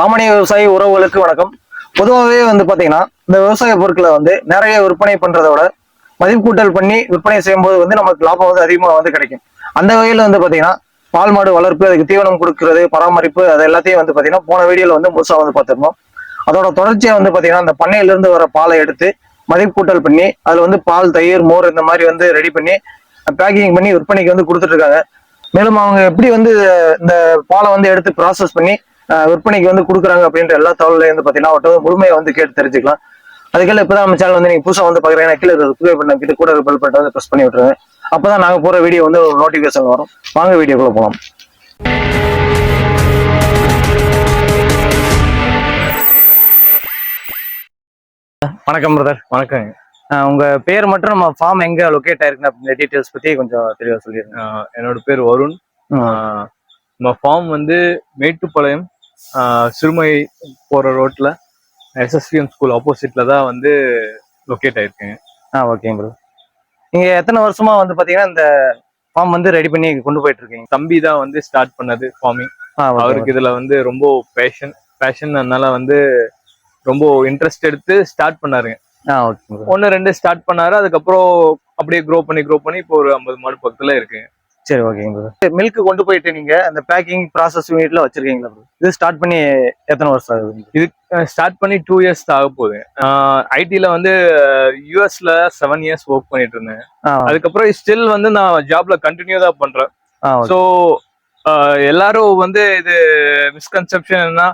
சாமானிய விவசாய உறவுகளுக்கு வணக்கம். பொதுவாகவே பாத்தீங்கன்னா இந்த விவசாய பொருட்களை நிறைய விற்பனை பண்றதை விட மதிப்பு கூட்டல் பண்ணி விற்பனை செய்யும்போது நமக்கு லாபம் அதிகமாக கிடைக்கும். அந்த வகையில் பாத்தீங்கன்னா பால் மாடு வளர்ப்பு, அதுக்கு தீவனம் கொடுக்கறது, பராமரிப்பு, அது எல்லாத்தையும் பாத்தீங்கன்னா போன வீடியோல முழுசா பார்த்திருந்தோம். அதோட தொடர்ச்சியா பாத்தீங்கன்னா அந்த பண்ணையிலிருந்து வர பாலை எடுத்து மதிப்பு கூட்டல் பண்ணி அதுல பால், தயிர், மோர் இந்த மாதிரி ரெடி பண்ணி பேக்கிங் பண்ணி விற்பனைக்கு கொடுத்துட்டு இருக்காங்க. மேலும் அவங்க எப்படி இந்த பாலை எடுத்து ப்ராசஸ் பண்ணி விற்பனைக்கு கொடுக்குறாங்க அப்படின்ற எல்லா தகவலையும் பாத்தீங்கன்னா முழுமையை கேட்டு தெரிஞ்சுக்கலாம். அதுக்கெல்லாம் இப்பதான் நம்ம சேனல் நீங்க புதுசா பாக்குறீங்கன்னா கீழே கிட்ட கூட பெல் பட்டன் பிரஸ் பண்ணி விட்டுருங்க. அப்பதான் நாங்க போற வீடியோ நோட்டிபிகேஷன் வரும். வாங்க வீடியோக்குள்ள போகலாம். வணக்கம் பிரதர். வணக்கம். உங்க பேர் மட்டும் நம்ம ஃபார்ம் எங்க லொகேட் ஆயிருக்குன்னு அப்படின்ற டீடைல்ஸ் பத்தி கொஞ்சம் தெளிவா சொல்லிருங்க. என்னோட பேர் வருண். நம்ம ஃபார்ம் மேட்டுப்பாளையம் சிறுமை போற ரோட்ல SSVM ஸ்கூல் ஆப்போசிட்ல தான் லொகேட் ஆயிருக்கேன். ஓகேங்க ப்ரோ. நீங்க எத்தனை வருஷமா பாத்தீங்கன்னா இந்த ஃபார்ம் ரெடி பண்ணி கொண்டு போயிட்டு இருக்கீங்க? தம்பி தான் ஸ்டார்ட் பண்ணது ஃபார்மிங். அவருக்கு இதுல ரொம்ப பேஷன் அதனால ரொம்ப இன்ட்ரெஸ்ட் எடுத்து ஸ்டார்ட் பண்ணாருங்க. ஒன்னு ரெண்டு ஸ்டார்ட் பண்ணாரு. அதுக்கப்புறம் அப்படியே க்ரோ பண்ணி இப்போ ஒரு 50 மாடு பக்கத்துல இருக்கு. சரி, ஓகேங்க. மில்க் கொண்டு போயிட்டு நீங்க அந்த பேக்கிங் ப்ராசஸ் யூனிட்ல வச்சிருக்கீங்களா? இது ஸ்டார்ட் பண்ணி எத்தனை வருஷம் ஆகுது? இது ஸ்டார்ட் பண்ணி 2 இயர்ஸ் ஆக போகுது. ஐடில யூஎஸ்ல 7 இயர்ஸ் ஒர்க் பண்ணிட்டு இருந்தேன். அதுக்கப்புறம் ஸ்டில் நான் ஜாப்ல கண்டினியூ தான் பண்றேன். ஸோ எல்லாரும் இது மிஸ்கன்செப்ஷன் என்ன,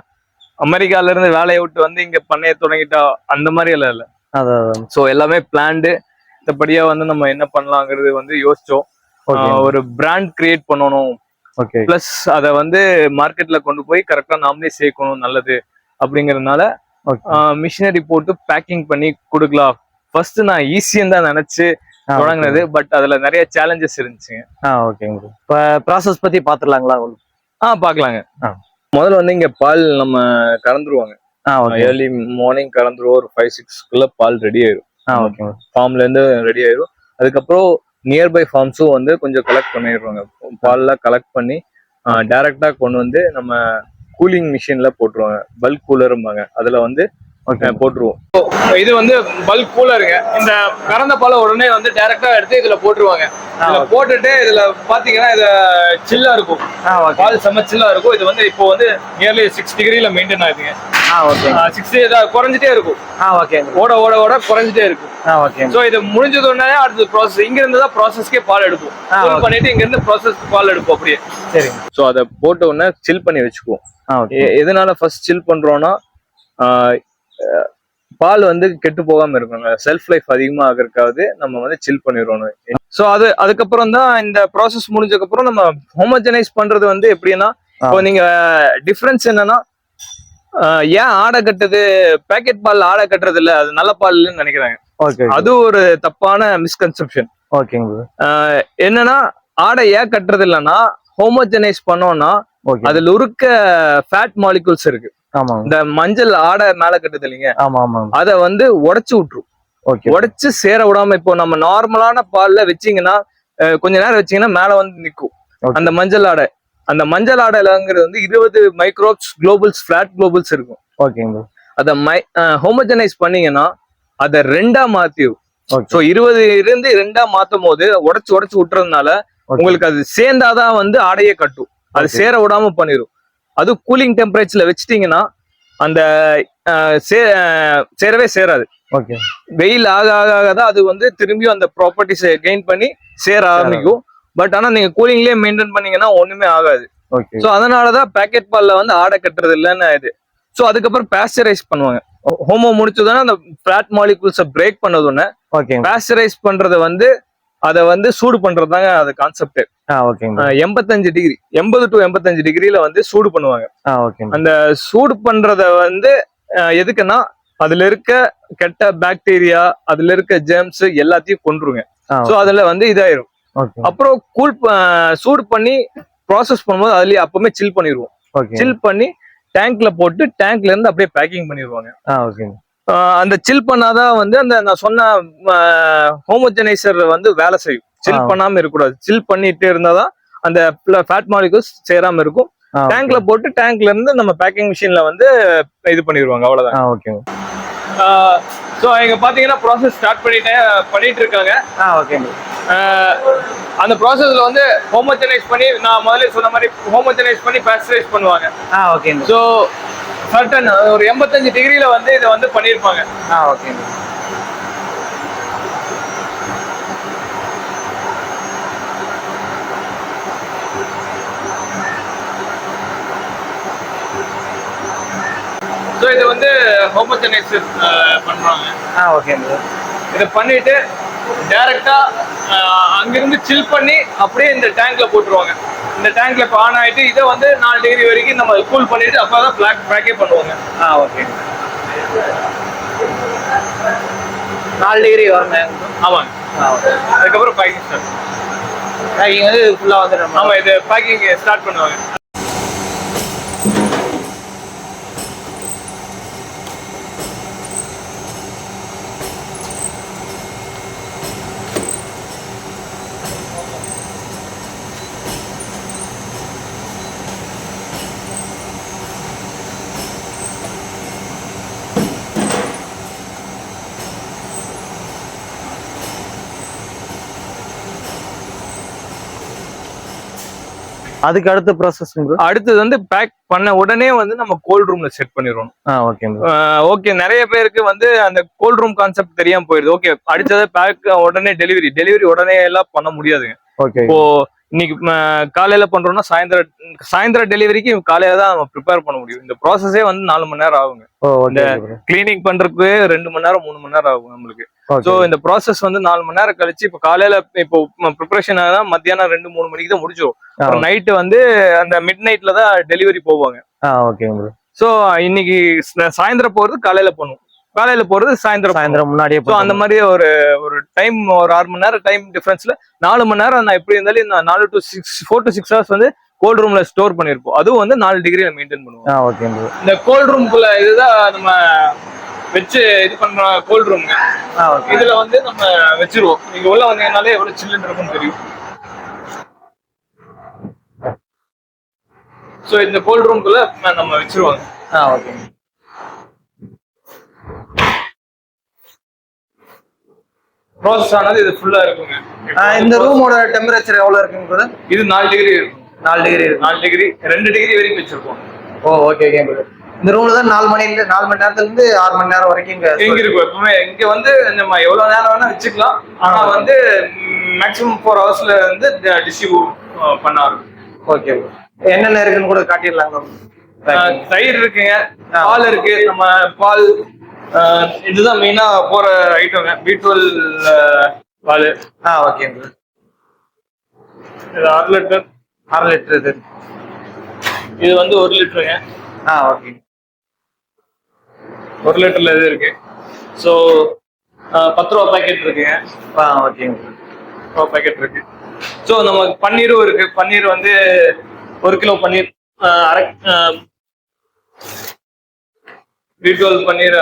அமெரிக்கால இருந்து வேலையை விட்டு இங்க பண்ணைய தொடங்கிட்டா அந்த மாதிரி எல்லாம் இல்லை. ஸோ எல்லாமே பிளான்டு. மத்தபடியா நம்ம என்ன பண்ணலாங்கிறது யோசிச்சோம். ஒரு பிராண்ட் கிரியேட் பண்ணணும், பிளஸ் அதை மார்க்கெட்ல கொண்டு போய் கரெக்டா நாமளே சேர்க்கணும், நல்லது அப்படிங்கறதுனால மிஷினரி போட்டு பேக்கிங் பண்ணி கொடுக்கலாம். ஃபர்ஸ்ட் நான் ஈஸின்னு தான் நினைச்சு தொடங்கினது. பட் அதுல நிறைய சேலஞ்சஸ் இருந்துச்சுங்க. ஓகேங்க. இப்ப ப்ராசஸ் பத்தி பாத்துடலாங்களா? பாக்கலாங்க. முதல்ல இங்க பால் நம்ம கறந்துருவாங்க. Early morning கறந்துருவோம். ஒரு 5-6 பால் ரெடி ஆயிரும். ஃபார்ம்ல இருந்து ரெடி ஆயிரும். அதுக்கப்புறம் நியர்பை ஃபார்ம்ஸும் கொஞ்சம் கலெக்ட் பண்ணிடுவாங்க. பால்லாம் கலெக்ட் பண்ணி டைரக்டா கொண்டு நம்ம கூலிங் மிஷின்ல போட்டுருவாங்க. பல்க் கூலரும்பாங்க. அதுல போட்டுருவோம். இது பல்க் கூலருங்க. இந்த கறந்த பாலை உடனே டைரக்டா எடுத்து இதுல போட்டுருவாங்க. இதுல போட்டுட்டு இதுல பாத்தீங்கன்னா இது சில்லா இருக்கும். பால் செம்ம சில்லா இருக்கும். இது இப்போ நியர்லி 6 டிகிரில மெயின்டைன் ஆகுதுங்க. 60 குறைஞ்சிட்டே இருக்கும். ஓட ஓட ஓட குறைஞ்சிட்டே இருக்கும். சோ இது முடிஞ்சது உடனே அடுத்த ப்ராசஸ் இங்க இருந்து தான் ப்ராசஸ்க்கே பால் எடுப்போம். பண்ணிட்டு இங்க இருந்து ப்ராசஸ் பால் எடுப்போம் அப்படியே. சரி. சோ அதை போட்ட உடனே சில் பண்ணி வச்சுக்குவோம். எதனால ஃபர்ஸ்ட் சில் பண்றோம்னா பால் கெட்டு போகாம இருக்குங்க. செல்ஃப் லைஃப் அதிகமா ஆகிறதுக்காவது நம்ம சில் பண்ணிடுவோம். சோ அதுக்கப்புறம் தான் இந்த ப்ராசஸ் முடிஞ்சதுக்கு அப்புறம் நம்ம ஹோமோஜனைஸ் பண்றது எப்படின்னா, இப்போ நீங்க டிஃபரன்ஸ் என்னன்னா, ஏன் ஆடை கட்டுது, பேக்கெட் பால் ஆடை கட்டுறது இல்ல, அது நல்ல பால்னு நினைக்கிறாங்க. அது ஒரு தப்பான மிஸ்கன்செப்ஷன். என்னன்னா, ஆடை ஏன் கட்டுறது இல்லைன்னா, ஹோமோஜனைஸ் பண்ணோம்னா அதுல இருக்க ஃபேட் மாலிகூல்ஸ் இருக்கு. இந்த மஞ்சள் ஆடை மேல கட்டுது இல்லைங்க, அத உடைச்சு விட்டுரும். உடைச்சு சேர விடாம, இப்போ நம்ம நார்மலான பால்ல வச்சீங்கன்னா கொஞ்ச நேரம் வச்சீங்கன்னா மேல நிக்கும் அந்த மஞ்சள் ஆடை. அந்த மஞ்சள் ஆடைலங்கிறது 20 மைக்ரோப்ஸ் குளோபல்ஸ், ஃபிளாட் குளோபல்ஸ் இருக்கும். அத ஹோமோஜனைஸ் பண்ணீங்கன்னா அதை 2ஆ மாத்திரும். சோ 20 இருந்து 2ஆ மாத்தும் போது உடைச்சு விட்டுறதுனால உங்களுக்கு அது சேர்ந்தாதான் ஆடையே கட்டும். அது சேர விடாம பண்ணிரும். அது கூலிங் டெம்பரேச்சர்ல வச்சிட்டீங்கன்னா அந்த சேரவே சேராது. வெயில் ஆக ஆக தான் அது திரும்பியும் அந்த ப்ராப்பர்ட்டிஸ் கெயின் பண்ணி சேர ஆரம்பிக்கும். பட் ஆனா நீங்க கூலிங்லயே மெயின்டைன் பண்ணீங்கன்னா ஒண்ணுமே ஆகாது. சோ அதனாலதான் பேக்கெட் பால்ல ஆடை கட்டுறது இல்லைன்னு இது. சோ அதுக்கப்புறம் பாஸ்டரைஸ் பண்ணுவாங்க. ஹோமோ முடிச்சதுன்னா அந்த ஃபிளாட் மாலிகூல்ஸை பிரேக் பண்ணது ஒண்ணு. பாஸ்டரைஸ் பண்றது அதை சூடு பண்றதுதாங்க அது கான்செப்ட். 85 டிகிரி, 80 to 85 டிகிரில சூடு பண்ணுவாங்க. அந்த சூடு பண்றத எதுக்குன்னா அதுல இருக்க கெட்ட பாக்டீரியா, அதுல இருக்க ஜெர்ம்ஸ் எல்லாத்தையும் கொன்றுங்க. சோ அதுல இதாயிரும். அப்புறம் சூடு பண்ணி ப்ராசஸ் பண்ணும்போது அதுலயே அப்பவுமே சில் பண்ணிடுவோம். சில் பண்ணி டேங்க்ல போட்டு டேங்க்ல இருந்து அப்படியே பேக்கிங் பண்ணிடுவாங்க. அந்த சில் பண்ணாதான் அந்த நான் சொன்ன ஹோமோஜனைசர் வேலை செய்யும். சில் பண்ணாம இருக்கக்கூடாது. சில் பண்ணிட்டு இருந்தாதான் அந்த ஃபேட் மாலிகூல்ஸ் சேராம இருக்கும். டேங்க்ல போட்டு டேங்க்ல இருந்து நம்ம பேக்கிங் மிஷின்ல வந்து இது பண்ணிடுவாங்க, அவ்வளவுதான். ஓகேங்க. ஸோ இங்க பாத்தீங்கன்னா ப்ராசஸ் ஸ்டார்ட் பண்ணிட்டு இருக்காங்க. ஓகேங்க. அந்த ப்ராசஸ்ல வந்து ஹோமோஜனைஸ் பண்ணி, நான் முதல்ல சொன்ன மாதிரி ஹோமோஜனைஸ் பண்ணி பாஸ்டரைஸ் பண்ணுவாங்க. ஓகேங்க. ஸோ சர்டன் ஒரு 85 டிகிரியில வந்து இதை வந்து பண்ணியிருப்பாங்க. ஓகேங்க. ஸோ இதை வந்து ஹோமோஜனைஸ் பண்றாங்க. ஓகேங்க. இதை பண்ணிட்டு டைரக்டா அங்கிருந்து சில் பண்ணி அப்படியே இந்த டேங்க்ல போட்டுருவாங்க. இந்த டேங்க்ல இப்போ ஆன் ஆயிட்டு இதை வந்து 4 டிகிரி வரைக்கும் நம்ம கூல் பண்ணிட்டு அப்பதான் பேக்கே பண்ணுவாங்க. ஓகேங்க. 4 டிகிரி வரணும். ஆமாங்க. அதுக்கப்புறம் பேக்கிங் ஸ்டார்ட். பேக்கிங் வந்து ஃபுல்லா வந்து ஆமா, இது பேக்கிங் ஸ்டார்ட் பண்ணுவாங்க. அதுக்கு அடுத்த ப்ராசஸ் அடுத்தது வந்து பேக் பண்ண உடனே வந்து நம்ம கோல்ட் ரூம்ல செட் பண்ணிடுவோம். ஓகே, நிறைய பேருக்கு வந்து அந்த கோல்ட் ரூம் கான்செப்ட் தெரியாம போயிருது. ஓகே, அடிச்சதை பேக் உடனே டெலிவரி உடனே எல்லாம் பண்ண முடியாதுங்க. இப்போ இன்னைக்கு காலையில பண்றோம்னா சாயந்தரம் டெலிவரிக்கு காலையில தான் நம்ம ப்ரிப்பேர் பண்ண முடியும். இந்த ப்ராசஸே வந்து 4 மணி நேரம் ஆகுங்க. இந்த கிளீனிங் பண்றதுக்கு 2 மணி நேரம் 3 மணி நேரம் ஆகும் நம்மளுக்கு. சோ இந்த ப்ராசஸ் வந்து 4 மணி நேரம் கழிச்சு இப்போ காலையில இப்போ ப்ரிப்பரேஷன் தான் மத்தியானம் 2-3 மணிக்கு தான் முடிச்சிடும். நைட்டு வந்து அந்த மிட் நைட்ல தான் டெலிவரி போவாங்க. சோ இன்னைக்கு சாயந்தரம் போறது காலையில பண்ணுவோம், காலையில போறது சாயந்தரம் முன்னாடியே. அந்த மாதிரி ஒரு டைம், ஒரு 6 மணி நேரம் டைம் டிஃபரன்ஸ்ல 4 மணி நேரம் நான் எப்படி இருந்தாலும் 4 to 6 ஹவர்ஸ் வந்து கோல்ட் ரூம்ல ஸ்டோர் பண்ணிருப்போம். அதுவும் வந்து 4 டிகிரில மெயின்டைன் பண்ணுவோம். இந்த கோல்ட் ரூம்குள்ள இதுதான் நம்ம வச்சு இது பண்ற கோல்ட் ரூம். இதுல வந்து நம்ம வச்சிருவோம். நீங்க உள்ள வந்தீங்கனாலே எவ்வளவு சில்லுன்னு இருக்கும்னு தெரியும். சோ இந்த கோல்ட் ரூம்குள்ள நம்ம வச்சிருவாங்க. ப்ராசஸ் ஆனது இது ஃபுல்லா இருக்குங்க. இந்த ரூமோட டெம்பரேச்சர் எவ்வளவு இருக்குங்க? இது 4 டிகிரி இருக்கும். 4 டிகிரி 4 டிகிரி 2 டிகிரி வரைக்கும் வச்சிருக்கோம். ஓகே. இந்த ரூம்ல தான் 4 மணி நேரத்துல இருந்து 6 மணி நேரம் வரைக்கும் இங்க இருக்கும். எப்பவுமே இங்க வந்து நம்ம எவ்வளவு நேரம் வேணா வச்சுக்கலாம். ஆனா வந்து மேக்ஸிமம் 4 ஹவர்ஸ்ல வந்து டிஸ்ட்ரிபியூட் பண்ணாரு. ஓகே. என்னென்ன இருக்குன்னு கூட காட்டிடலாங்க. தயிர் இருக்குங்க, பால் இருக்கு. நம்ம பால் இதுதான் மெயினா போற ஐட்டங்க. B12 பால். ஓகே. இது 1/2 லிட்டர். 1/2 லிட்டர் இது. இது வந்து 1 லிட்டருங்க. ஓகே. 1 லிட்டர்ல இது இருக்கு. ஸோ 10 ரூபா பேக்கெட் இருக்குங்க. ஓகே. 10 ரூபா பேக்கெட் இருக்கு. ஸோ நம்ம பன்னீரும் இருக்கு. பன்னீர் வந்து 1 கிலோ பன்னீர், B12 பன்னீர்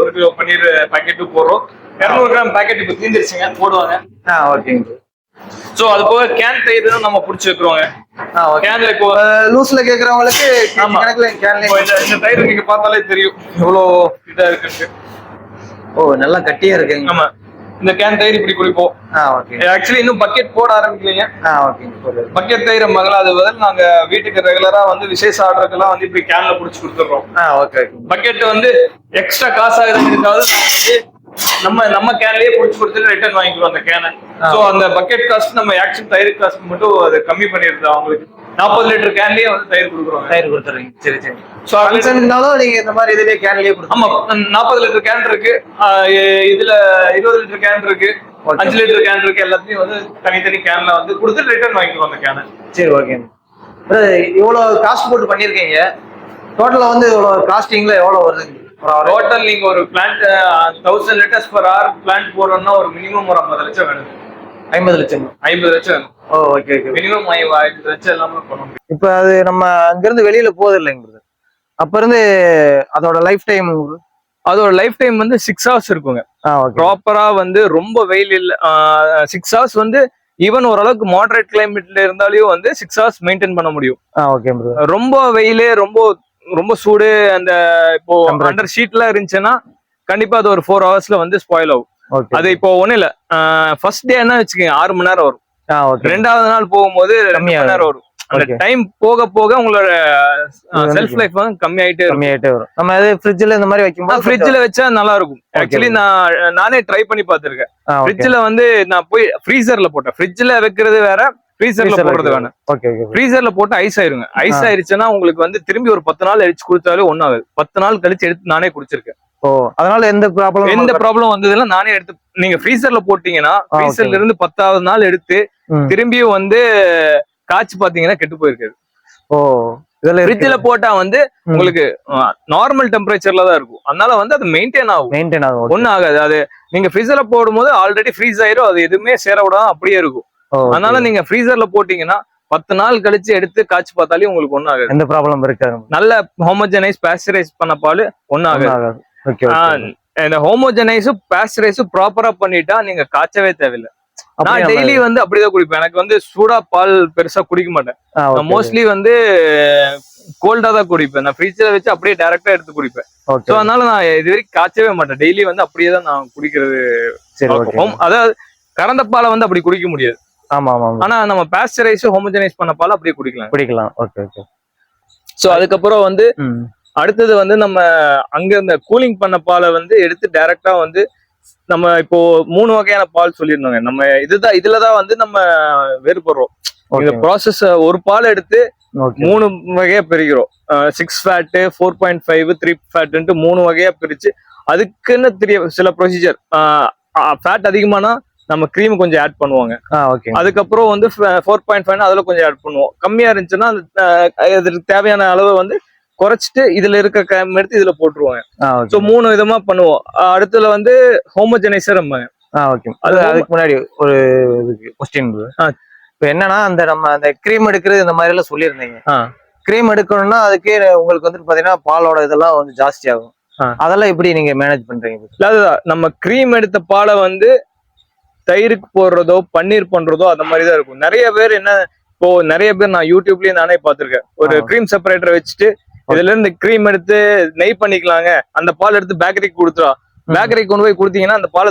1 கிலோ பன்னீர் பேக்கெட்டு போடுறோம். 200 கிராம் பேக்கெட் இப்போ தீர்ந்துருச்சுங்க, போடுவாங்க. ஓகேங்க. சோ அது போக கேன் தயிர் தான் நம்ம புடிச்சு வைக்கிறோங்க. கேன்ல இப்போ லூஸ்ல கேக்குறவங்களுக்கு கணக்குல கேன்ல இந்த தயிர் நீங்க பார்த்தாலே தெரியும் எவ்வளவு இதா இருக்கு. நல்லா கட்டியா இருக்குங்க. ஆமா, இந்த கேன் தயிர் இப்படி குடிப்போம். ஆக்சுவலி இன்னும் பக்கெட் போட ஆரம்பிக்கலைங்க. பக்கெட் தயிர் மகளாது பதில் நாங்க வீட்டுக்கு ரெகுலரா வந்து விசேஷ ஆர்டருக்கெல்லாம் வந்து இப்படி கேன்ல புடிச்சு கொடுத்துடுறோம். பக்கெட் வந்து எக்ஸ்ட்ரா காசு ஆகுதுங்கிறதுக்காவது நம்ம கேன்லயே புடிச்சு கொடுத்துட்டு ரிட்டர்ன் வாங்கிக்கிறோம் அந்த கேனை. சோ அந்த பக்கெட் காஸ்ட் நம்ம ஆக்சுவல் தயிர் காஸ்ட் மட்டும் அது கம்மி பண்ணிடுது அவங்களுக்கு. 40 லிட்டர் கேன்லயே வந்து தயிர் கொடுக்குறோம். தயிர் கொடுத்துறீங்க. சரி. சோ ஃபங்க்ஷன்னாலும் நீங்க இந்த மாதிரி இதுலயே கேன்லயே கொடுத்துருங்க. ஆமா, 40 லிட்டர் கேன் இருக்கு, இதுல 20 லிட்டர் கேன் இருக்கு, 5 லிட்டர் கேன் இருக்கு. எல்லாத்தையும் வந்து தனித்தனி கேன்ல வந்து கொடுத்துட்டு ரிட்டர்ன் வாங்கிக்கிறோம் அந்த கேனை. சரி, ஓகே. இவ்வளவு காஸ்ட் போட்டு பண்ணிருக்கீங்க. டோட்டலா வந்து இவ்வளவு காஸ்டிங்ல எவ்வளவு வருது? டோட்டல் நீங்க ஒரு plant 1000 litres per hour plant போறோம்னா ஒரு மினிமம் ஒரு 50 லட்சம் வேணும். 50 லட்சம்? 50 லட்சம் வேணும். ஓகே. மினிமம் 50 லட்சம் எல்லாமே பண்ணணும். இப்ப அது நம்ம அங்கிருந்து வெளியில போகுது இல்லைங்க, அப்ப இருந்து அதோட லைஃப் டைம் வந்து 6 ஹவர்ஸ் இருக்குங்க. ப்ராப்பரா வந்து ரொம்ப வெயில் இல்ல, 6 ஹவர்ஸ் வந்து ஈவன் ஓரளவுக்கு மாடரேட் கிளைமேட்ல இருந்தாலும் வந்து 6 hours மெயின்டைன் பண்ண முடியும். Okay bro. ரொம்ப வெயிலு ரொம்ப ரொம்ப சூடு அந்த இப்போ அண்டர் ஷீட்ல இருந்துச்சுன்னா கண்டிப்பா அது ஒரு 4 hours வந்து ஸ்பாயில் ஆகும். அது இப்போ ஒண்ணு இல்ல, ஃபர்ஸ்ட் டே என்ன வச்சுக்கோங்க 6 மணி நேரம் வரும். ரெண்டாவது நாள் போகும்போது 2 மணி நேரம் வரும். அந்த டைம் போக போக உங்களோட செல்ஃப் லைஃப் வந்து கம்மியாயிட்டே வரும். நம்ம அது ஃப்ரிட்ஜ்ல இந்த மாதிரி வைக்கும்போது ஃப்ரிட்ஜ்ல வச்சா நல்லா இருக்கும். ஆக்சுவலி நானே ட்ரை பண்ணி பார்த்திருக்கேன். ஃப்ரிட்ஜ்ல வந்து நான் போய் ஃப்ரீசர்ல போட்டேன். ஃப்ரிட்ஜ்ல வைக்கிறது வேற, ஃப்ரீசர்ல போடுறது வேணும். ஃப்ரீசர்ல போட்டு ஐஸ் ஆயிருங்க. ஐஸ் ஆயிருச்சுன்னா உங்களுக்கு வந்து திரும்பி ஒரு 10 நாள் அடிச்சு குடிச்சாலும் ஒன்னும் ஆகுது. 10 நாள் கழிச்சு எடுத்து நானே குடிச்சிருக்கேன். அதனால எந்த ப்ராப்ளம் வந்ததுல நானே எடுத்து, நீங்க ஃப்ரீசர்ல போட்டீங்கன்னா ஃப்ரீசர்ல இருந்து 10வது நாள் எடுத்து திரும்பியும் வந்து காய்ச்சி பாத்தீங்கன்னா கெட்டு போயிருக்காது. ஃப்ரிட்ஜ்ல போட்டா வந்து உங்களுக்கு நார்மல் டெம்பரேச்சர்ல தான் இருக்கும். அதனால வந்து அது மெயின்டைன் ஆகும், ஒன்னும் ஆகாது. அது நீங்க ஃப்ரீசர்ல போடும்போது ஆல்ரெடி ஃப்ரீஸ் ஆயிரும், அது எதுவுமே சேர விடாம அப்படியே இருக்கும். அதனால நீங்க ஃப்ரீசர்ல போட்டீங்கன்னா 10 நாள் கழிச்சு எடுத்து காய்ச்சி பார்த்தாலே உங்களுக்கு ஒன்னும் ஆகாது. எந்த ப்ராப்ளம் இருக்காது. நல்ல ஹோமோஜனைஸ் பாஸ்டரைஸ் பண்ண பால் ஒன்னும் ஆகாது. இந்த ஹோமோஜனைஸும் பாஸ்டரைஸும் ப்ராப்பரா பண்ணிட்டா நீங்க காய்ச்சவே தேவையில்லை. நான் டெய்லி வந்து அப்படிதான் குடிப்பேன். எனக்கு வந்து சூடா பால் பெருசா குடிக்க மாட்டேன். நான் மோஸ்ட்லி வந்து கோல்டா தான் குடிப்பேன். நான் ஃப்ரிட்ஜ்ல வச்சு அப்படியே டைரக்டா எடுத்து குடிப்பேன். சோ அதனால நான் இது வரைக்கும் காய்ச்சவே மாட்டேன். டெய்லி வந்து அப்படியே தான் நான் குடிக்கிறது. அதாவது கறந்த பாலை வந்து அப்படி குடிக்க முடியாது. ஆனா நம்ம பாஸ்டரைஸ் ஹோமோஜனைஸ் பண்ண பால் அப்படியே குடிக்கலாம். சோ அதுக்கப்புறம் வந்து அடுத்தது வந்து நம்ம அங்க இந்த கூலிங் பண்ண பாலை வந்து எடுத்து டைரக்டா வந்து நம்ம இப்போ 3 வகையான பால் சொல்லியிருந்தோங்க. நம்ம இதுலதான் வந்து நம்ம வேறுபடுறோம். இந்த ப்ராசஸ் ஒரு பால் எடுத்து 3 வகையா பிரிக்கிறோம். 6 ஃபேட், 4.5, 3 ஃபேட் 3 வகையா பிரிச்சு அதுக்குன்னு சில ப்ரொசீஜர். ஃபேட் அதிகமானா நம்ம கிரீம் கொஞ்சம் ஆட் பண்ணுவாங்க. அதுக்கப்புறம் வந்து 4.5 அதுல கொஞ்சம் ஆட் பண்ணுவோம். கம்மியா இருந்துச்சுன்னா அதுக்கு தேவையான அளவு வந்து குறைச்சிட்டு இதுல இருக்க எடுத்து இதுல போட்டுருவாங்க. சோ 3 விதமா பண்ணுவோம். அடுத்துல வந்து ஹோமோஜனைசர். அதுக்கு முன்னாடி ஒரு கொஸ்டின். இப்ப என்னன்னா நம்ம அந்த கிரீம் எடுக்கிறது இந்த மாதிரி எல்லாம் சொல்லியிருந்தீங்க. கிரீம் எடுக்கணும்னா அதுக்கே உங்களுக்கு வந்து பாத்தீங்கன்னா பாலோட இதெல்லாம் வந்து ஜாஸ்தி ஆகும். அதெல்லாம் எப்படி நீங்க மேனேஜ் பண்றீங்க? அதுதான் நம்ம கிரீம் எடுத்த பாலை வந்து தயிருக்கு போடுறதோ பன்னீர் பண்றதோ அந்த மாதிரிதான் இருக்கும். நிறைய பேர் என்ன, இப்போ நிறைய பேர் நான் யூடியூப்லயே நானே பாத்திருக்கேன். ஒரு கிரீம் செப்பரேட்டரை வச்சுட்டு இதுல இருந்து கிரீம் எடுத்து நெய் பண்ணிக்கலாங்க, அந்த பால் எடுத்து பேக்கரிக்கு கொடுத்துருவா. பேக்கரிக்கு கொண்டு போய் கொடுத்தீங்கன்னா அந்த பாலை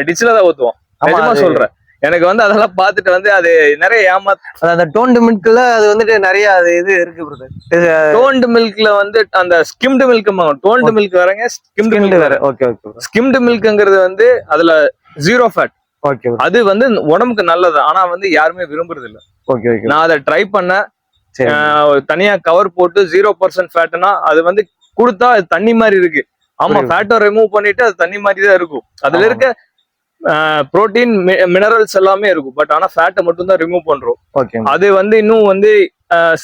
டிச்சில தான் ஊத்துவோம். நிஜமா சொல்றேன். எனக்கு வந்து அதெல்லாம் பார்த்துட்டு வந்து அது நிறைய அந்த டோன்டு மில்க்ல அது வந்துட்டு நிறைய இது இருக்கு. டோன்டு மில்க்ல வந்து அந்த ஸ்கிம்டு மில்க், டோன்டு மில்க் வேறங்க, ஸ்கிம்டு மில்க் வேற. ஸ்கிம்டு மில்க்ங்கிறது வந்து அதுல 0 ஃபேட். அது வந்து உடம்புக்கு நல்லது. ஆனா வந்து யாருமே விரும்புறது இல்ல. நான் அதை ட்ரை பண்ண தனியா கவர் போட்டு 0% ஃபேட்னா அது வந்து கொடுத்தா அது தண்ணி மாதிரி இருக்கு. ஆமா, ஃபேட்டை ரிமூவ் பண்ணிட்டு அது தண்ணி மாதிரி தான் இருக்கும். அதுல இருக்க புரோட்டீன் மினரல்ஸ் எல்லாமே இருக்கும். பட் ஆனா ஃபேட்டை மட்டும் தான் ரிமூவ் பண்றோம். அது வந்து இன்னும் வந்து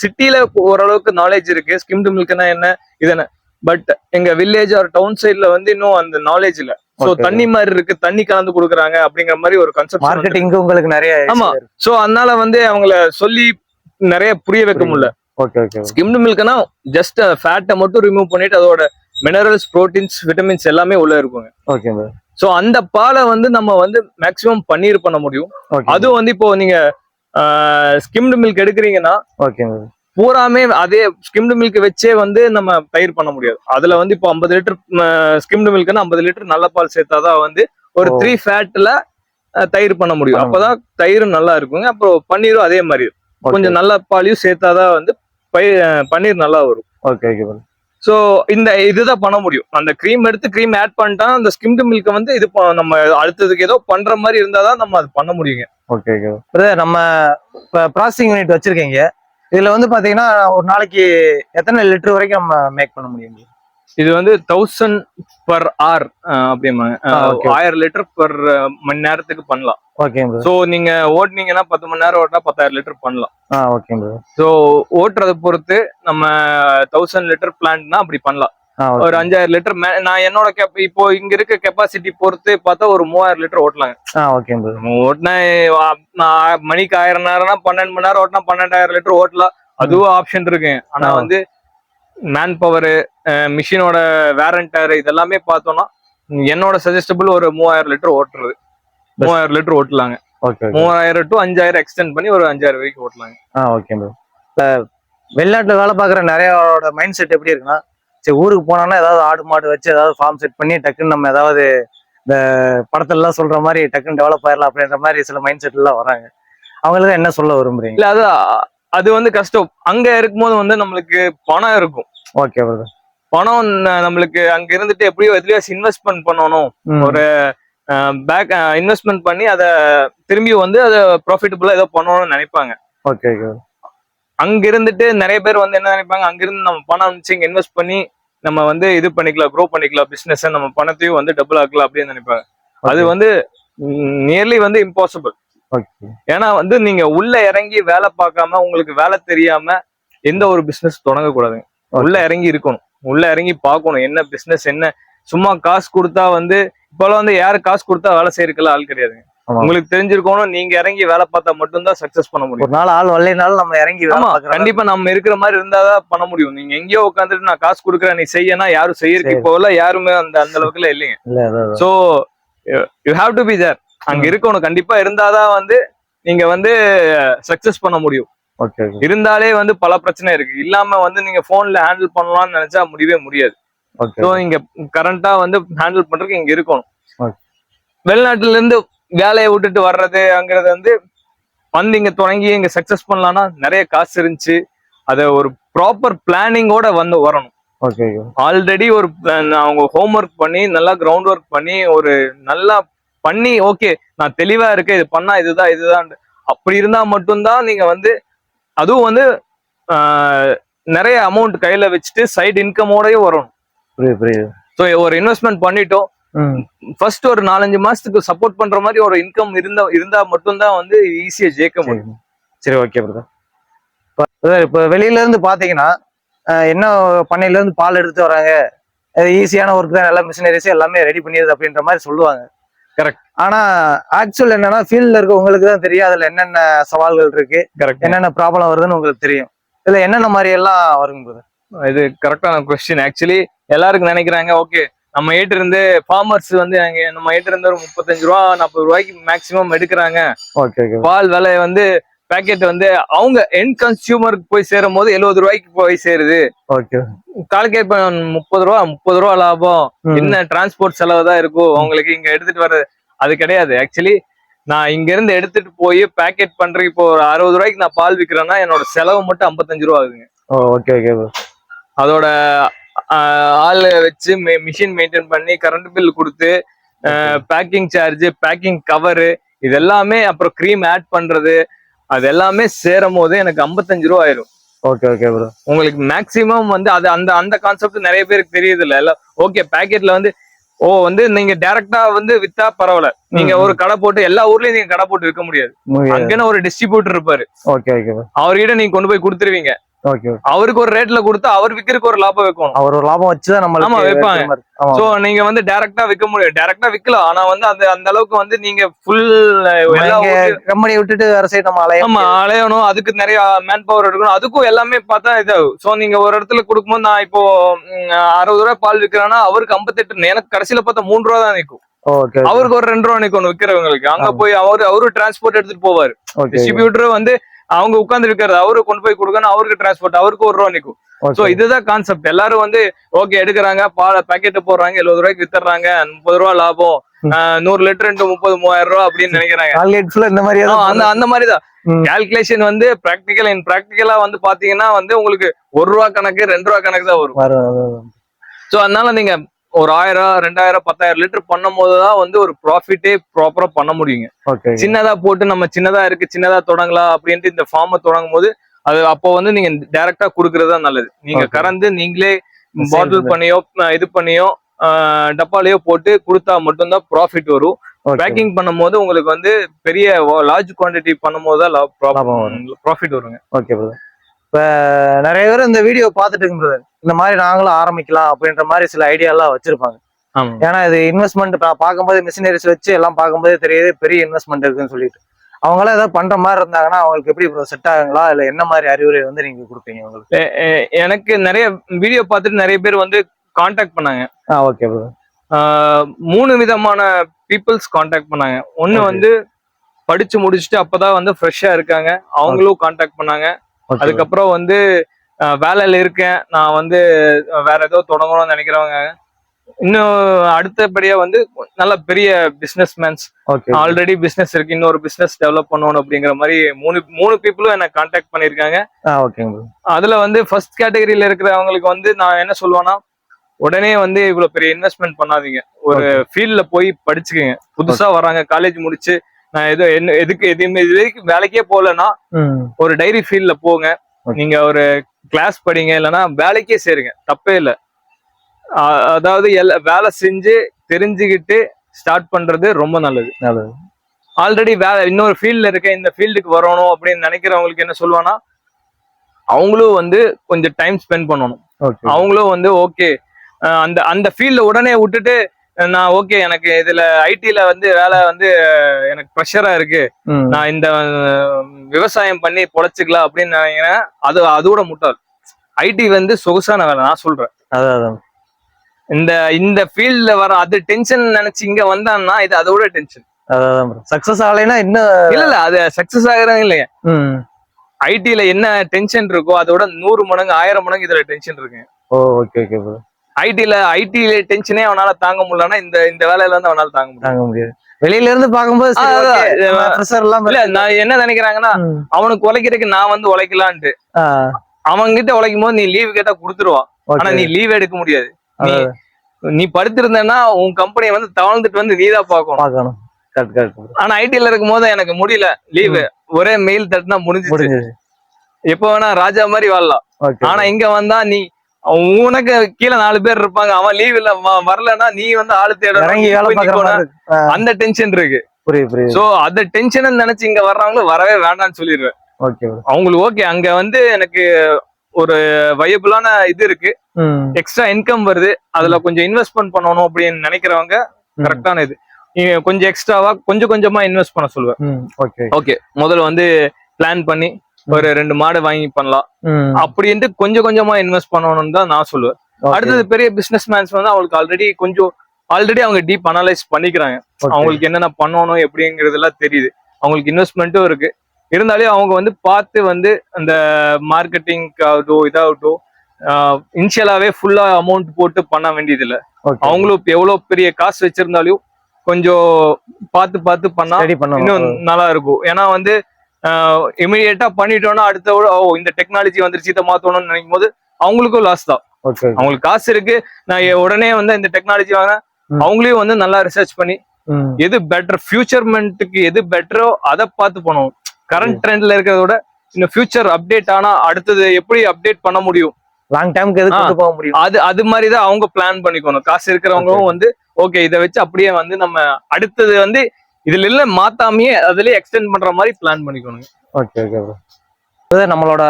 சிட்டில ஓரளவுக்கு நாலேஜ் இருக்கு ஸ்கிம்டு மில்க்னா என்ன இதுன்னு. பட் எங்க வில்லேஜ் ஆர் டவுன் சைட்ல வந்து இன்னும் அந்த நாலேஜ் இல்ல. சோ தண்ணி மாதிரி இருக்கு, தண்ணி கலந்து கொடுக்குறாங்க அப்படிங்கிற மாதிரி ஒரு கன்செப்ட். மார்க்கெட்டிங் உங்களுக்கு நிறைய. ஆமா, சோ அதனால வந்து அவங்கள சொல்லி நிறைய புரிய வைக்க முடியல. ஸ்கிம்டு மில்க்னா ஜஸ்ட் ஃபேட்டை மட்டும் ரிமூவ் பண்ணிட்டு அதோட மினரல்ஸ், புரோட்டீன்ஸ், விட்டமின்ஸ் எல்லாமே உள்ள இருக்குங்க. சோ அந்த பாலை வந்து நம்ம வந்து மேக்சிமம் பன்னீர் பண்ண முடியும். அதுவும் வந்து இப்போ நீங்க ஸ்கிம்டு மில்க் எடுக்கிறீங்கன்னா பூராமே அதே ஸ்கிம்டு மில்க் வச்சே வந்து நம்ம தயிர் பண்ண முடியாது. அதுல வந்து இப்போ 50 லிட்டர் ஸ்கிம்டு மில்க்னா 50 லிட்டர் நல்ல பால் சேர்த்தாதான் வந்து ஒரு 3 ஃபேட்ல தயிர் பண்ண முடியும். அப்பதான் தயிரும் நல்லா இருக்குங்க. அப்புறம் பன்னீரும் அதே மாதிரி கொஞ்சம் நல்ல பாலையும் சேர்த்தாதான் வந்து பன்னீர் நல்லா வரும். சோ இந்த இதுதான் பண்ண முடியும். அந்த கிரீம் எடுத்து கிரீம் ஆட் பண்ணிட்டா அந்த ஸ்கிம்டு மில்க் வந்து இது நம்ம அடுத்ததுக்கு ஏதோ பண்ற மாதிரி இருந்தாதான் நம்ம அது பண்ண முடியுங்க. நம்ம ப்ராசஸிங் யூனிட் வச்சிருக்கீங்க. இதுல வந்து பாத்தீங்கன்னா ஒரு நாளைக்கு எத்தனை லிட்டர் வரைக்கும் நம்ம மேக் பண்ண முடியும்? இது வந்து 1000 per hour அப்படிம்பாங்க. 1000 லிட்டர் per மணி நேரத்துக்கு பண்ணலாம். சோ நீங்க ஓட்டுனீங்கன்னா 10 மணி நேரம் ஓட்டினா 10,000 லிட்டர் பண்ணலாம். சோ ஓட்டுறதை பொறுத்து நம்ம 1000 லிட்டர் பிளான்ட்னா அப்படி பண்ணலாம். ஒரு 5000 லிட்டர் நான் என்னோட இப்போ இங்க இருக்க கெப்பாசிட்டி பொறுத்து பார்த்தா ஒரு 3000 லிட்டர் ஓட்டலாங்க. ஓட்டினா மணிக்கு 1000 நேரம்னா 12 மணி நேரம் ஓட்டினா 12,000 லிட்டர் ஓட்டலாம். அதுவும் ஆப்ஷன் இருக்கு. ஆனா வந்து மேன் பவர், மிஷினோட வேரண்டர் இதெல்லாமே பார்த்தோம்னா என்னோட சஜஸ்டபிள் ஒரு 3000 லிட்டர் ஓட்டுறது. 3000 லிட்டர் ஓட்டலாங்க. ஓகே 3000 to 5000 எக்ஸ்டெண்ட் பண்ணி ஒரு 5000 வரைக்கும் ஓட்டலாங்க. Okay bro. வெளிநாட்டுல வேலை பார்க்குற நிறையோட மைண்ட் செட் எப்படி இருக்குன்னா, சரி ஊருக்கு போனோம்னா ஏதாவது ஆடு மாடு வச்சு ஏதாவது ஃபார்ம் செட் பண்ணி டக்குன்னு நம்ம ஏதாவது இந்த படத்துலலாம் சொல்ற மாதிரி டக்குன்னு டெவலப் ஆயிடலாம் அப்படின்ற மாதிரி சில மைண்ட் செட்லாம் வராங்க. அவங்களுக்கு என்ன சொல்ல விரும்புறீங்க? இல்ல அது வந்து கஷ்டம். அங்க இருக்கும்போது வந்து நம்மளுக்கு பணம் இருக்கும். Okay brother. பணம் நம்மளுக்கு அங்க இருந்துட்டு எப்படியோ எதுலயாச்சும் இன்வெஸ்ட்மெண்ட் பண்ணணும். ஒரு பேக் இன்வெஸ்ட்மெண்ட் பண்ணி அதை திரும்பி வந்து அதை ப்ராஃபிட்டபுளா ஏதோ பண்ணணும்னு நினைப்பாங்க. ஓகே. அங்க இருந்துட்டு நிறைய பேர் வந்து என்ன நினைப்பாங்க, அங்கிருந்து நம்ம பணம் அனுப்பிச்சு இங்க இன்வெஸ்ட் பண்ணி நம்ம வந்து இது பண்ணிக்கலாம், க்ரோ பண்ணிக்கலாம் பிசினஸ், நம்ம பணத்தையும் வந்து டபுள் ஆக்கலாம் அப்படின்னு நினைப்பாங்க. அது வந்து நியர்லி வந்து இம்பாசிபிள். ஏன்னா வந்து நீங்க உள்ள இறங்கி வேலை பார்க்காம உங்களுக்கு வேலை தெரியாம எந்த ஒரு பிசினஸ் தொடங்க கூடாதுங்க. உள்ள இறங்கி இருக்கணும், உள்ள இறங்கி பார்க்கணும் என்ன பிசினஸ் என்ன. சும்மா காசு கொடுத்தா வந்து இப்பெல்லாம் வந்து யாரு காசு கொடுத்தா வேலை செய்யறதுக்குள்ள ஆள் கிடையாதுங்க. உங்களுக்கு தெரிஞ்சிருக்கணும், நீங்க இறங்கி வேலை பார்த்தா மட்டும்தான் சக்சஸ் பண்ண முடியும். ஒரு நாள் ஆள் வரலைனாலும் நம்ம இறங்கி கண்டிப்பா நம்ம இருக்கிற மாதிரி இருந்தாதான் பண்ண முடியும். நீங்க எங்கேயோ உட்காந்துட்டு நான் காசு கொடுக்குறேன் நீ செய்யனா யாரும் செய்யறதுக்கு போகல, யாருமே அந்த அளவுக்குல இல்லைங்க. So you have to be there. அங்க இருக்கணும், கண்டிப்பா இருந்தாதான் வந்து நீங்க வந்து சக்சஸ் பண்ண முடியும். இருந்தாலே வந்து பல பிரச்சனை இருக்கு. இல்லாம வந்து நீங்க போன்ல ஹேண்டில் பண்ணலாம்னு நினைச்சா முடியவே முடியாது. சோ இங்க கரண்டா வந்து ஹேண்டில் பண்றதுக்கு இங்க இருக்கணும். வெளிநாட்டுல இருந்து வேலையை விட்டுட்டு வர்றதுங்கிறது வந்து இங்க தொடங்கி இங்க சக்சஸ் பண்ணலாம்னா நிறைய காசு இருந்துச்சு. அத ஒரு ப்ராப்பர் பிளானிங்கோட வந்து வரணும். ஆல்ரெடி ஒரு அவங்க ஹோம் ஒர்க் பண்ணி நல்லா கிரவுண்ட் ஒர்க் பண்ணி ஒரு நல்லா பண்ணி ஓகே நான் தெளிவா இருக்கேன், இது பண்ணா இதுதான் அப்படி இருந்தா மட்டும்தான் நீங்க வந்து அதுவும் வந்து நிறைய அமௌண்ட் கையில வச்சுட்டு சைடு இன்கமோடய வரணும். ஸோ ஒரு இன்வெஸ்ட்மெண்ட் பண்ணிட்டோம், ஃபர்ஸ்ட் ஒரு 4-5 மாசத்துக்கு சப்போர்ட் பண்ற மாதிரி ஒரு இன்கம் இருந்தா மட்டும்தான் வந்து ஈஸியா ஜெயிக்க முடியும். சரி ஓகே பிரதர். இப்ப வெளியில இருந்து பாத்தீங்கன்னா என்ன பண்ணையில இருந்து பால் எடுத்து வராங்க, ஈஸியான ஒர்க் தான், எல்லா மிஷினரிஸும் எல்லாமே ரெடி பண்ணிடுது அப்படின்ற மாதிரி சொல்லுவாங்க. கரெக்ட். ஆனா ஆக்சுவல் என்னன்னா ஃபீல்ட்ல இருக்க உங்களுக்கு தான் தெரியும் அதுல என்னென்ன சவால்கள் இருக்கு, என்னென்ன ப்ராப்ளம் வருதுன்னு உங்களுக்கு தெரியும். இதுல என்னென்ன மாதிரி எல்லாம் வருங்க பிரதர்? இது கரெக்டான கொஸ்டின். ஆக்சுவலி எல்லாருக்கும் நினைக்கிறாங்க ஓகே நம்ம ஏட்டு இருந்து ஃபார்மர்ஸ் வந்து நம்ம ஏட்டு இருந்து ஒரு 35 ரூபா 40 ரூபாய்க்கு மேக்சிமம் எடுக்கிறாங்க. பால் விலை வந்து பேக்கெட் வந்து அவங்க எண்ட் கன்சியூமருக்கு போய் சேரும் போது 70 ரூபாய்க்கு போய் சேருது. கால்குலேட் 30 ரூபா லாபம், என்ன டிரான்ஸ்போர்ட் செலவு தான் இருக்கும் அவங்களுக்கு இங்க எடுத்துட்டு வர்றது. அது கிடையாது. ஆக்சுவலி நான் இங்க இருந்து எடுத்துட்டு போய் பேக்கெட் பண்றேன். இப்போ ஒரு 60 ரூபாய்க்கு நான் பால் விற்கிறேன்னா என்னோட செலவு மட்டும் 55 ரூபா ஆகுதுங்க. அதோட ஆள் வச்சு மிஷின் மெயின்டைன் பண்ணி கரண்ட் பில் கொடுத்து பேக்கிங் சார்ஜ், பேக்கிங் கவரு, இது எல்லாமே அப்புறம் கிரீம் ஆட் பண்றது, அது எல்லாமே சேரும் போது எனக்கு 55 ரூபா ஆயிரும். உங்களுக்கு மேக்சிமம் வந்து அது அந்த கான்செப்ட் நிறைய பேருக்கு தெரியுது இல்ல. ஓகே பேக்கெட்ல வந்து வந்து நீங்க டைரக்டா வந்து வித்தா பரவாயில்ல, நீங்க ஒரு கடை போட்டு எல்லா ஊர்லயும் நீங்க கடை போட்டு விற்க முடியாது. அங்கன்னு ஒரு டிஸ்ட்ரிபியூட்டர் இருப்பாரு, அவர்கிட்ட நீங்க கொண்டு போய் கொடுத்துருவீங்க. அவருக்கு ஒரு ரேட்ல கொடுத்தா அவர் விக்கிறதுக்கு ஒரு லாபம் வைக்கணும். அவர் ஒரு லாபம் வச்சுதான் நம்ம வைப்பாங்க. சோ நீங்க வந்து டைரக்டா விற்க முடியும், டைரக்டா விற்கலாம். ஆனா வந்து அந்த அளவுக்கு வந்து நீங்க ஃபுல் கம்பெனியை விட்டுட்டு வேற சைடு நம்ம அலையணும். அதுக்கு நிறைய மேன் பவர் எடுக்கணும். அதுக்கும் எல்லாமே பார்த்தா இதாகும். சோ நீங்க ஒரு இடத்துல கொடுக்கும்போது நான் இப்போ 60 ரூபாய் பால் விற்கிறேன்னா அவருக்கு 58, எனக்கு கடைசியில பார்த்தா 3 ரூபா தான் நிற்கும். அவருக்கு ஒரு 2 ரூபா நிற்கும் விற்கிறவங்களுக்கு. அங்க போய் அவரு டிரான்ஸ்போர்ட் எடுத்துட்டு போவாரு. டிஸ்ட்ரிபியூட்டர் வந்து அவங்க உட்கார்ந்து இருக்கிறது, அவரு கொண்டு போய் கொடுக்கணும், அவருக்கு டிரான்ஸ்போர்ட், அவருக்கு 1 ரூபா நிற்கும். சோ இதுதான் கான்செப்ட். எல்லாரும் வந்து ஓகே எடுக்கிறாங்க, பால் பேக்கெட் போடுறாங்க, 70 ரூபாய்க்கு வித்துறாங்க, 30 ரூபா லாபம், 100 லிட்டர் 30,000 ரூபா அப்படின்னு நினைக்கிறாங்க. அந்த மாதிரிதான் கால்குலேஷன் வந்து பிராக்டிகலா வந்து பாத்தீங்கன்னா வந்து உங்களுக்கு 1 ரூபா கணக்கு 2 ரூபா கணக்கு தான் வரும். சோ அதனால நீங்க ஒரு 1000, 2000, 10,000 லிட்டர் பண்ணும் போதுதான் வந்து ஒரு ப்ராஃபிட்டே ப்ராப்பரா பண்ண முடியுங்க. சின்னதா போட்டு நம்ம சின்னதா இருக்கு சின்னதா தொடங்கலாம் அப்படின்ட்டு இந்த ஃபார்மை தொடங்கும் போது அது அப்போ வந்து நீங்க டைரக்டா குடுக்கறது தான் நல்லது. நீங்க கறந்து நீங்களே பாட்டில் பண்ணியோ இது பண்ணியோ டப்பாலையோ போட்டு கொடுத்தா மட்டும்தான் ப்ராஃபிட் வரும். பேக்கிங் பண்ணும் போது உங்களுக்கு வந்து பெரிய லார்ஜ் குவான்டிட்டி பண்ணும் போதுதான் ப்ராஃபிட் வருங்க. Okay brother. இப்ப நிறைய பேர் இந்த வீடியோ பார்த்துட்டு இருக்கு, இந்த மாதிரி நாங்களும் ஆரம்பிக்கலாம் அப்படின்ற மாதிரி சில ஐடியா எல்லாம் வச்சிருப்பாங்க. ஏன்னா இது இன்வெஸ்ட்மெண்ட் பார்க்கும்போது மிஷினரிஸ் வச்சு எல்லாம் பார்க்கும்போது தெரியுது பெரிய இன்வெஸ்ட்மெண்ட் இருக்குன்னு சொல்லிட்டு அவங்களாம் ஏதாவது பண்ற மாதிரி இருந்தாங்கன்னா அவங்களுக்கு எப்படி செட் ஆகுங்களா, இல்ல என்ன மாதிரி அறிவுரை வந்து நீங்க கொடுப்பீங்க உங்களுக்கு? எனக்கு நிறைய வீடியோ பார்த்துட்டு நிறைய பேர் வந்து கான்டாக்ட் பண்ணாங்க. Okay bro. 3 விதமான பீப்புள்ஸ் கான்டாக்ட் பண்ணாங்க. ஒன்னு வந்து படிச்சு முடிச்சுட்டு அப்பதான் வந்து ஃப்ரெஷ்ஷா இருக்காங்க, அவங்களும் கான்டாக்ட் பண்ணாங்க. Okay. அதுக்கப்புறம் வந்து வேலையில இருக்கேன், நான் வந்து வேற ஏதோ தொடங்கணும்னு நினைக்கிறவங்க, இன்னும் அடுத்தபடியா வந்து நல்ல பெரிய business mans, Okay. Already business இருக்கு, இன்னொரு பிசினஸ் டெவலப் பண்ணணும் அப்படிங்கிற மாதிரி மூணு பீப்புளும் என்ன கான்டாக்ட் பண்ணிருக்காங்க. ஓகேங்க ப்ரோ. அதுல வந்து ஃபர்ஸ்ட் கேட்டகரியில இருக்கிறவங்களுக்கு வந்து நான் என்ன சொல்லுவேன்னா, உடனே வந்து இவ்வளவு பெரிய இன்வெஸ்ட்மெண்ட் பண்ணாதீங்க, ஒரு ஃபீல்ட்ல போய் படிச்சுக்கங்க. புதுசா வராங்க, காலேஜ் முடிச்சு நான் ஏதோ எதுவுமே இது வரைக்கும் வேலைக்கே போகலன்னா ஒரு டைரி ஃபீல்ட்ல போங்க, நீங்க ஒரு கிளாஸ் படிங்க, இல்லைன்னா வேலைக்கே சேருங்க, தப்பே இல்லை. அதாவது வேலை செஞ்சு தெரிஞ்சுக்கிட்டு ஸ்டார்ட் பண்றது ரொம்ப நல்லது. ஆல்ரெடி வேலை இன்னொரு ஃபீல்ட்ல இருக்க, இந்த ஃபீல்டுக்கு வரணும் அப்படின்னு நினைக்கிறவங்களுக்கு என்ன சொல்லுவானா, அவங்களும் வந்து கொஞ்சம் டைம் ஸ்பெண்ட் பண்ணணும். அவங்களும் வந்து ஓகே அந்த அந்த ஃபீல்ட உடனே விட்டுட்டு நான் ஓகே எனக்கு இதுல ஐடில வந்து வேலை வந்து எனக்கு ப்ரெஷரா இருக்கு, நான் இந்த விவசாயம் பண்ணி பொழைச்சிக்கலாம் அப்படின்னு நினைக்கிறேன், அதோட முட்டாள். ஐடி வந்து சொகுசான வேலை, நான் சொல்றேன். இந்த இந்த ஃபீல்ட்ல வர அது டென்ஷன் நினைச்சு இங்க வந்தான்னா இது அதோட டென்ஷன். சக்சஸ் ஆகலைன்னா என்ன இல்ல அது சக்சஸ் ஆகுறாங்க இல்லையா. ஐடில என்ன டென்ஷன் இருக்கோ அதோட 100 மடங்கு 1000 மடங்கு இதுல டென்ஷன் இருக்கு. ஐடில டென்ஷனே அவனால தாங்க முடியலன்னா இந்த வேலையில இருந்து அவனால தாங்க முடியாது. வெளியில இருந்து பாக்கும்போது இல்ல நான் என்ன நினைக்கிறாங்கன்னா, அவனுக்கு உழைக்கிறதுக்கு நான் வந்து உழைக்கலான்ட்டு, அவங்க கிட்ட உழைக்கும் போது நீ லீவ் கேட்டா கொடுத்துருவான், ஆனா நீ லீவ் எடுக்க முடியாது. நீ படுத்திருந்தேன்னா உன் கம்பெனியை வந்து தவழ்ந்துட்டு வந்து நீதான் பாக்கணும். ஆனா ஐடில இருக்கும் போது எனக்கு முடியல லீவு, ஒரே மெயில் தட்டுனா முடிஞ்சிச்சு, எப்ப வேணா ராஜா மாதிரி வாழலாம். ஆனா இங்க வந்தா நீ உனக்கு கீழே 4 பேர் இருப்பாங்க, அவன் லீவ் இல்ல வரலன்னா நீ வந்து ஆளு தேடணும், அந்த டென்ஷன் இருக்கு. சோ அந்த டென்ஷன் நினைச்சு இங்க வர்றவங்களும் வரவே வேண்டாம்னு சொல்லிடுவேன். அவங்களுக்கு ஓகே அங்க வந்து எனக்கு ஒரு வயபிளான இது இருக்கு, எக்ஸ்ட்ரா இன்கம் வருது, அதுல கொஞ்சம் இன்வெஸ்ட்மெண்ட் பண்ணணும் அப்படின்னு நினைக்கிறவங்க கரெக்டான இது. நீங்க கொஞ்சம் எக்ஸ்ட்ராவா கொஞ்சம் கொஞ்சமா இன்வெஸ்ட் பண்ண சொல்லுவேன். ஓகே முதல்ல வந்து பிளான் பண்ணி ஒரு 2 மாடு வாங்கி பண்ணலாம் அப்படின்ட்டு கொஞ்சம் கொஞ்சமா இன்வெஸ்ட் பண்ணணும்னு தான் நான் சொல்லுவேன். அடுத்தது பெரிய பிசினஸ் மேன்ஸ் வந்து அவங்களுக்கு ஆல்ரெடி அவங்க டீப் அனலைஸ் பண்ணிக்கிறாங்க, அவங்களுக்கு என்னென்ன பண்ணணும் எப்படிங்கிறதுலாம் தெரியுது, அவங்களுக்கு இன்வெஸ்ட்மெண்ட்டும் இருக்கு. இருந்தாலும் அவங்க வந்து பார்த்து வந்து அந்த மார்க்கெட்டிங் ஆகட்டும் இதாகட்டும் இனிஷியலாவே ஃபுல்லா அமௌண்ட் போட்டு பண்ண வேண்டியது இல்லை. அவங்களும் எவ்வளவு பெரிய காசு வச்சிருந்தாலும் கொஞ்சம் பார்த்து பண்ணா இன்னும் நல்லா இருக்கும். ஏன்னா வந்து இமிடியேட்டா பண்ணிட்டோம்னா அடுத்த இந்த டெக்னாலஜி வந்துருச்சு இதை மாத்தணும்னு நினைக்கும் போது அவங்களுக்கும் லாஸ் தான். அவங்களுக்கு காசு இருக்கு, நான் உடனே வந்து இந்த டெக்னாலஜி வாங்கினேன், அவங்களையும் வந்து நல்லா ரிசர்ச் பண்ணி எது பெட்டர் ஃபியூச்சர்மெண்ட்டுக்கு எது பெட்டரோ அதை பார்த்து பண்ணுவோம். கரண்ட் ட்ரெண்ட்ல இருக்கிறத விட இந்த ஃபியூச்சர் அப்டேட் ஆனா அடுத்தது எப்படி அப்டேட் பண்ண முடியும், லாங் டைம்க்கு எது கொண்டு போக முடியும், அது மாதிரிதான் அவங்க பிளான் பண்ணிக்கணும். காசு இருக்கிறவங்களும் வந்து ஓகே இதை வச்சு அப்படியே வந்து நம்ம அடுத்தது வந்து இதுல இல்ல மாத்தாமையே அதுலயே எக்ஸ்டெண்ட் பண்ற மாதிரி பிளான் பண்ணிக்கணும். நம்மளோட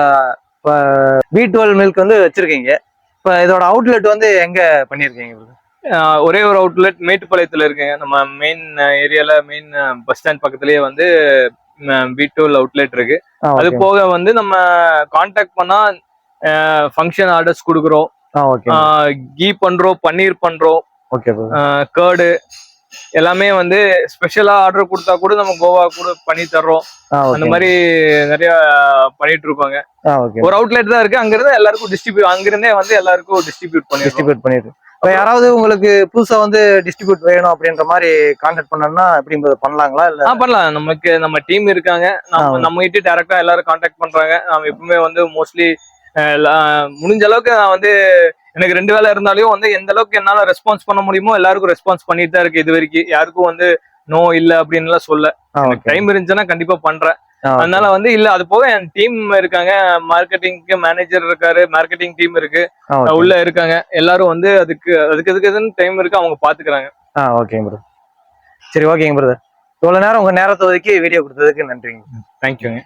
B12 மில்க் வந்து வச்சிருக்கீங்க, இப்ப இதோட அவுட்லெட் வந்து எங்க பண்ணிருக்கீங்க? ஒரே ஒரு அவுட்லெட் மேட்டுப்பாளையத்துல இருக்குங்க, நம்ம மெயின் ஏரியால மெயின் பஸ் ஸ்டாண்ட் பக்கத்துலயே வந்து B12 அவுட்லெட் இருக்கு. அது போக வந்து நம்ம கான்டாக்ட் பண்ணா ஃபங்க்ஷன் ஆர்டர்ஸ் கொடுக்குறோம், கீ பண்றோம், பன்னீர் பண்றோம், கர்டு எல்லாமே வந்து ஸ்பெஷலா ஆர்டர் கொடுத்தா கூட நம்ம கோவா கூட பண்ணி தர்றோம். அந்த மாதிரி நிறைய பண்ணிட்டு இருப்பாங்க. ஒரு அவுட்லெட் தான் இருக்கு, அங்க இருந்து எல்லாருக்கும் டிஸ்ட்ரிபியூட், அங்கிருந்தே வந்து எல்லாருக்கும் டிஸ்ட்ரிபியூட் பண்ணிட்டு. யாராவது உங்களுக்கு புதுசா வந்து டிஸ்ட்ரிபியூட் வேணும் அப்படின்ற மாதிரி கான்டாக்ட் பண்ணா எப்படி பண்ணலாங்களா? இல்ல பண்ணலாம், நமக்கு நம்ம டீம் இருக்காங்க, நம்ம கிட்ட டைரக்டா எல்லாரும் கான்டாக்ட் பண்றாங்க. நம்ம எப்பவுமே வந்து மோஸ்ட்லி முடிஞ்ச அளவுக்கு நான் வந்து எனக்கு 2 வேலை இருந்தாலும் வந்து எந்த அளவுக்கு என்னால ரெஸ்பான்ஸ் பண்ண முடியுமோ எல்லாருக்கும் ரெஸ்பான்ஸ் பண்ணிட்டு தான் இருக்கு. இது வரைக்கும் யாருக்கும் வந்து நோ இல்ல அப்படின்னு எல்லாம் சொல்ல, டைம் இருந்துச்சுன்னா கண்டிப்பா பண்றேன். அதனால வந்து இல்ல அது போக என் டீம் இருக்காங்க, மார்க்கெட்டிங்க்கு மேனேஜர் இருக்காரு, மார்க்கெட்டிங் டீம் இருக்கு, உள்ள இருக்காங்க, எல்லாரும் வந்து அதுக்கு டைம் இருக்கு, அவங்க பாத்துக்கிறாங்க. ஓகேங்க ப்ரோ. சரி ஓகேங்க பிரதர், இவ்வளவு நேரம் உங்க நேரத்தை ஒதுக்கி வீடியோ கொடுத்ததுக்கு நன்றிங்க. தேங்க்யூங்க.